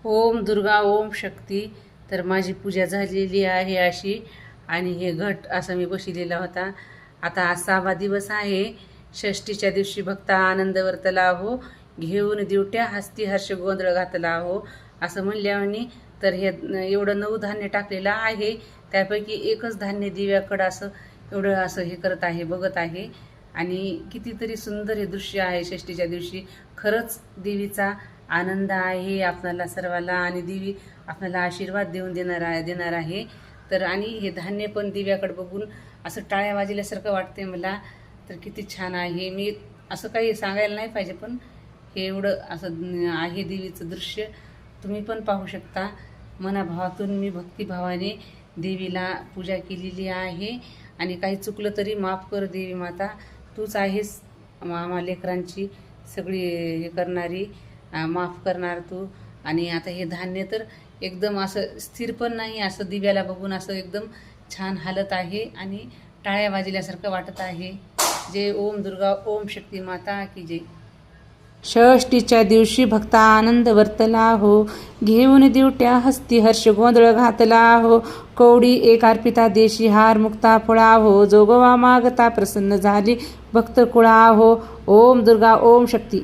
ओम दुर्गा ओम शक्ती. तर माझी पूजा झालेली आहे अशी, आणि हे घट असा मी बसलेला होता. आता आज 6वा दिवस आहे. षष्टीच्या दिवशी भक्ता आनंद वर्तला हो, घेऊन दिवट्या हस्ती हर्ष गोंधळ घातला हो, असं म्हणल्याने तर हे एवढं 9 धान्य टाकलेलं आहे. त्यापैकी एकच धान्य दिव्याकडं असं एवढं असं हे करत आहे, बघत आहे. आणि कितीतरी सुंदर हे दृश्य आहे षष्टीच्या दिवशी. खरंच देवीचा आनंद आहे आपल्याला सर्वाला, आणि देवी आपल्याला आशीर्वाद देणार आहे. तर आणि हे धान्य पण दिव्याकडे बघून असं टाळ्या वाजल्यासारखं वाटते मला. तर किती छान आहे. मी असं काही सांगायला नाही पाहिजे, पण हे एवढं असं आहे देवीचं दृश्य. तुम्ही पण पाहू शकता. मनाभावातून मी भक्तिभावाने देवीला पूजा केलेली आहे. आणि काही चुकलं तरी माफ कर देवी माता, तूच आहेस आम्हा लेकरांची सगळी हे करणारी, माफ करणार तू. आणि आता हे धान्य तर एकदम असं स्थिर पण नाही, असं दिव्याला बघून असं एकदम छान हालत आहे आणि टाळ्या वाजल्यासारखं वाटत आहे. जय ओम दुर्गा ओम शक्ती माता की जय. षष्टीच्या दिवशी भक्ता आनंद वर्तला हो, घेऊन दिवट्या हस्ती हर्ष गोंधळ घातला हो, कवडी एक अर्पिता देशी हार मुक्ता फळा हो, जोगवा मागता प्रसन्न झाली भक्त कुळा हो. ओम दुर्गा ओम शक्ती.